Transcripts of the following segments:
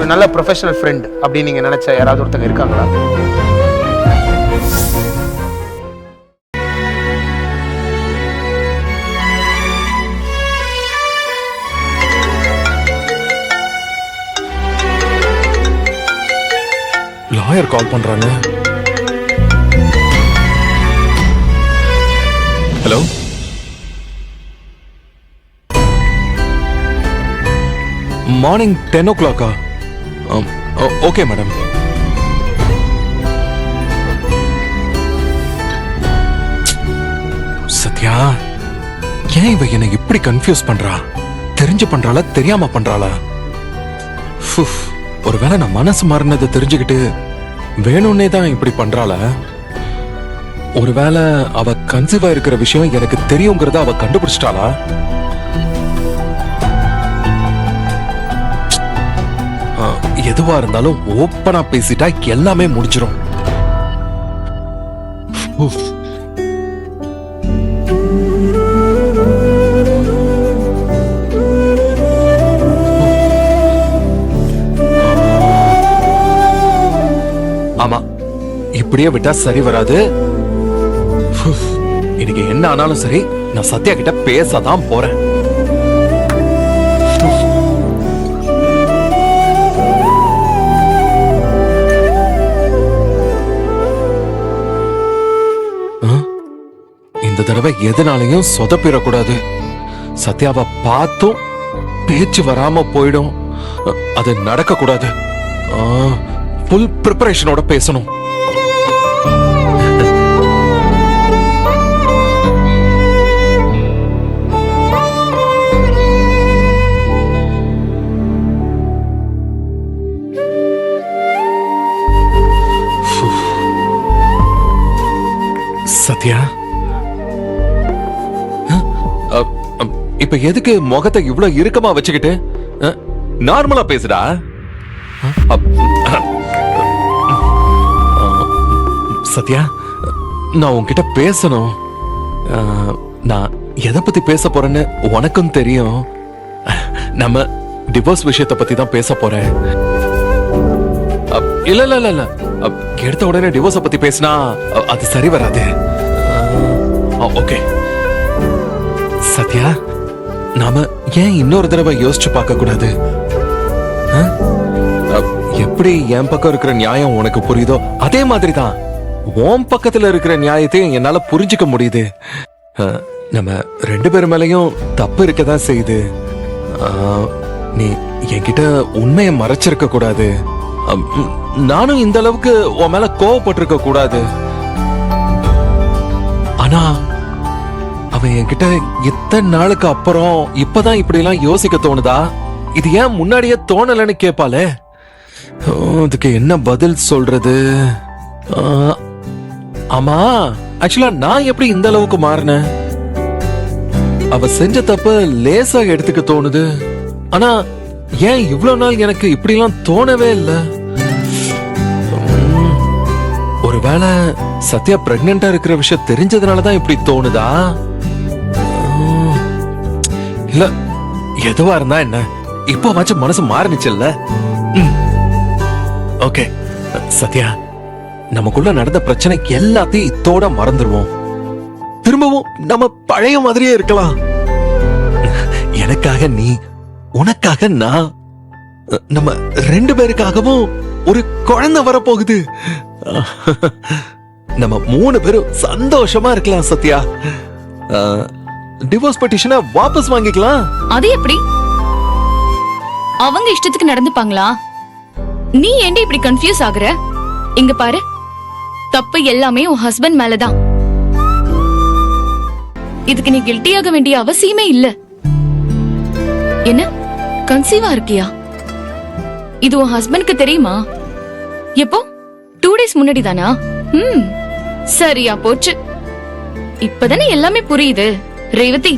ஒரு நல்ல professional friend அப்படின்னு நீங்க நினைச்ச யாராவது ஒருத்தங்க இருக்காங்களா? லாயர் கால் பண்றாங்க. Hello, morning 10 o'clock. Okay madam. Sathya, ஏன் இவ என்னை இப்படி கன்ஃபியூஸ் பண்றா? தெரிஞ்சு பண்றாளா தெரியாம பண்றாளா? ஒருவேளை நான் மனசு மாறினதை தெரிஞ்சுக்கிட்டு வேணும்னே தான் இப்படி பண்றாளா? ஒருவேளை அவ கன்சீவா இருக்கிற விஷயம் எனக்கு தெரியுங்கிறத அவ கண்டுபிடிச்சிட்டாளா? எதுவா இருந்தாலும் ஓப்பனா பேசிட்டா எல்லாமே முடிஞ்சிரும். ஆமா, இப்படியே விட்டா சரி வராது. இன்னைக்கு என்ன ஆனாலும் சரி, நான் சத்யா கிட்ட பேசதான் போறேன். இந்த தடவை எதனாலையும் சொதப்பிடக்கூடாது. சத்யாவை பார்த்தும் பேச்சு வராம போயிடும். அது நடக்க கூடாது. ஃபுல் ப்ரிப்பரேஷனோட பேசணும். சத்யா, இப்ப எதுக்கு முகத்தை இவ்வளவு இறுக்கமா வச்சுக்கிட்டு? நார்மலா பேசுடா. சத்யா, நான் உன்கிட்ட பேசணும். நான் எதை பத்தி பேச போறேன்னு உனக்கும் தெரியும். நம்ம டிவோர்ஸ் விஷயத்தை பத்தி தான் பேச போறேன். இல்ல இல்ல இல்ல இல்ல, எடுத்த உடனே டிவோர்ஸ பத்தி பேசினா அது சரி வராது. ஓகே சத்யா, நாம ஏன் இன்னொரு தடவை யோசிச்சு பார்க்க கூடாது? எப்படி என் பக்கம் இருக்கிற நியாயம் உனக்கு புரியுதோ அதே மாதிரிதான் உன் பக்கத்துல இருக்கிற நியாயத்தையும் என்னால புரிஞ்சுக்க முடியுது. நம்ம ரெண்டு பேர் மேலையும் தப்பு இருக்கதான் செய்யுது. நீ என்கிட்ட உண்மையை மறைச்சிருக்க கூடாது. நானும் இந்த அளவுக்கு உன் மேல கோவப்பட்டிருக்க கூடாது. ஆனா அவன் என்கிட்ட இத்தனை நாளுக்கு அப்புறம் இப்பதான் இப்படி எல்லாம் யோசிக்க தோணுதா? இது ஏன் முன்னாடியே தோணலன்னு கேட்பாளே. அதுக்கு என்ன பதில் சொல்றது? ஆமா, ஆக்சுவலா நான் எப்படி இந்த அளவுக்கு மாறினேன்? அவ செஞ்ச தப்ப லேசா எடுத்துக்க தோணுது. ஆனா ஏன் இவ்வளவு நாள் எனக்கு இப்படி எல்லாம் தோணவே இல்லை? ஒருவேளை சத்யா பிரெக்னெண்டா இருக்கிற விஷயம் தெரிஞ்சதுனாலதான் இப்படி தோணுதா? இல்ல, எதுவா இருந்தா என்ன, இப்போவாச்சும் மனசு மாறினுச்சுல்ல. ஓகே சத்யா, நமக்குள்ள நடந்த பிரச்சனை எல்லாத்தையும் இத்தோட மறந்துடுவோம். திரும்பவும் நம்ம பழைய மாதிரியே இருக்கலாம். எனக்காக நீ, உனக்காக நான், நம்ம ரெண்டு பேருக்காகவும் ஒரு குழந்தை வரப்போகுது. நம்ம 3 பேரும் சந்தோஷமா இருக்கலாம் சத்யா. டிவோர்ஸ் பெட்டிஷனை வாபஸ் வாங்கிக்கலாம். அது எப்படி? அவங்க இஷ்டத்துக்கு நடந்துப்பாங்களா? நீ ஏன்டி இப்படி கன்ஃபியூஸ் ஆகுற? இங்க பாரு, தப்பு எல்லாமே உன் ஹஸ்பண்ட் மேலதான். இதுக்கு நீ கில்ட்டியாக வேண்டிய அவசியமே இல்ல. என்ன, கன்சீவா இருக்கியா? இது உன் ஹஸ்பண்ட்க்கு தெரியுமா? எப்போ? 2 days முன்னாடி தானா? சரியா போச்சு. இப்பதானே எல்லாமே புரியுது. ரேவதி,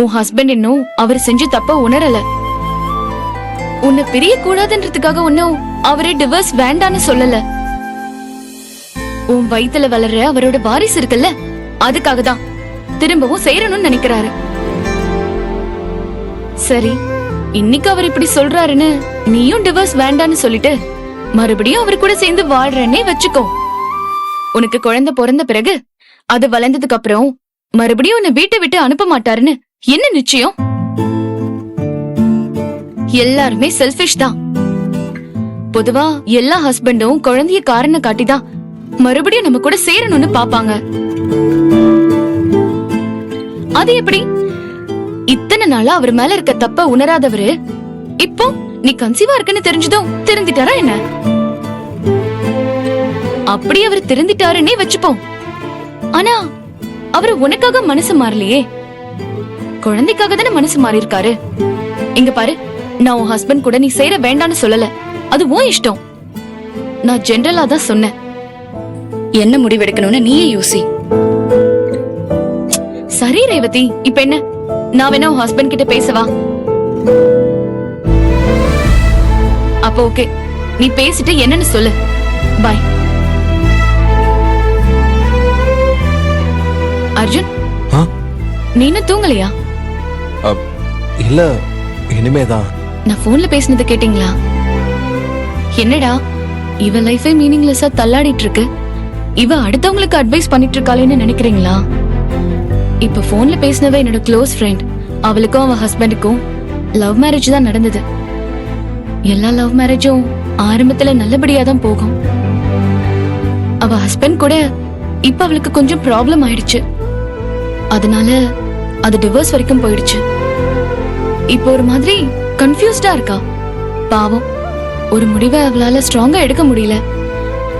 உன் ஹஸ்பண்ட் இன்னும் அவர் செஞ்ச தப்ப உணரல. உன்னை பிரிய கூடாதுன்றதுக்காக ஒன்னும் அவரே டிவோர்ஸ் வேண்டான்னு சொல்லல. உன் வயித்துல வளர்ற அவரோட வாரிசு இருக்குல்ல, அதுக்காக தான் திரும்பவும் செய்யணும்னு நினைக்கிறாரு. சரி, இன்னைக்கு அவர் இப்படி சொல்றாருன்னு நீயும் டிவோர்ஸ் வேண்டான்னு சொல்லிட்டு மறுபடியும் அவர் கூட சேர்ந்து வாழ்றேன்னே வச்சுக்கோ. உனக்கு குழந்தை பிறந்த பிறகு அது வளர்ந்ததுக்கு அப்புறம் மறுபடியும் உன்னை வீட்டை விட்டு அனுப்ப மாட்டாருன்னு என்ன நிச்சயம்? எல்லாருமே செல்ஃபிஷ் தான். பொதுவா எல்லா ஹஸ்பண்டும் குழந்தைய காரணம் காட்டிதான் மறுபடியும் நம்ம கூட சேரணும்னு பாப்பாங்க. அது எப்படி? இத்தனை நாளா அவர் மேல இருக்க தப்ப உணராதவரு இப்போ நீ கன்சீவா இருக்குன்னு தெரிஞ்சதும் திருந்திட்டாரா என்ன? அப்படி அவர் திருந்திட்டாருன்னே வச்சுப்போம். ஆனா அவரு உனக்காக மனசு மாறலையே, குழந்தைக்காக தானே மனசு மாறி இருக்காரு. இங்க பாரு, நான் உன் ஹஸ்பண்ட் கூட நீ சேர வேண்டான்னு சொல்லல, அது உன் இஷ்டம். நான் ஜெனரலா தான் சொன்னேன். என்ன முடிவெடுக்கணும்னு நீயே யோசி. சரி ரேவதி, இப்ப என்ன, நான் வேணா உன் ஹஸ்பண்ட் கிட்ட பேசவா? அப்ப ஓகே, நீ பேசிட்டு என்னன்னு சொல்லு. பாய். அர்ஜுன், நீனும் தூங்கலையா? இல்ல, இனிமேதான். நான் போன்ல பேசினதை கேட்டீங்களா? என்னடா இவ லைஃபே மீனிங்லெஸ்ஸா தள்ளாடிட்டு இருக்கு, இவ அடுத்தவங்களுக்கு அட்வைஸ் பண்ணிட்டு இருக்காளேன்னு நினைக்கிறீங்களா? இப்ப போன்ல பேசினவ என்னோட க்ளோஸ் ஃப்ரெண்ட். அவளுக்கும் அவ ஹஸ்பண்டுக்கும் லவ் மேரேஜ் தான் நடந்தது. எல்லா லவ் மேரேஜும் ஆரம்பத்துல நல்லபடியா தான் போகும். அவ ஹஸ்பண்ட் கூட இப்ப அவளுக்கு கொஞ்சம் ப்ராப்ளம் ஆயிடுச்சு. அதனால அது டிவோர்ஸ் வரைக்கும் போயிடுச்சு. இப்போ ஒரு மாதிரி கன்ஃபியூஸ்டா இருக்கா. பாவம், ஒரு முடிவை அவளால ஸ்ட்ராங்கா எடுக்க முடியல.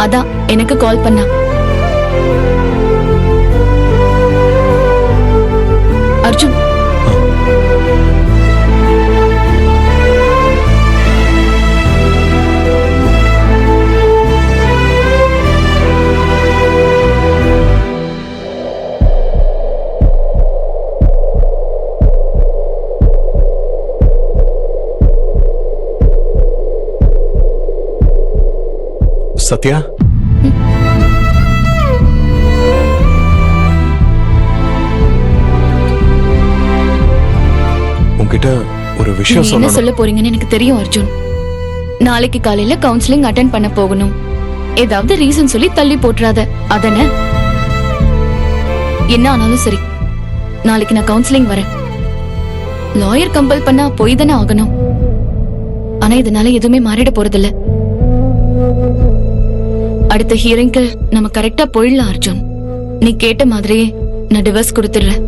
அதான் எனக்கு கால் பண்ணா. அர்ஜுன், சத்யா, உன்கிட்ட ஒரு விஷயம் என்ன சொல்லணும். சொல்ல போறீங்கன்னு எனக்கு தெரியும் அர்ஜுன். நாளைக்கு காலையில கவுன்சிலிங் அட்டென்ட் பண்ண போகணும். ஏதாவது ரீசன் சொல்லி தள்ளி போட்டுறாத, அதன. என்ன ஆனாலும் சரி, நாளைக்கு நான் கவுன்சிலிங் வரேன். லாயர் கம்பல் பண்ணா போய் தானே ஆகணும். ஆனா இதனால எதுவுமே மாறிட போறதில்ல. அடுத்த ஹியரிங்க்கு நம்ம கரெக்டா போயிடலாம் அர்ஜுன். நீ கேட்ட மாதிரியே நான் டிவோர்ஸ் கொடுத்துடுறேன்.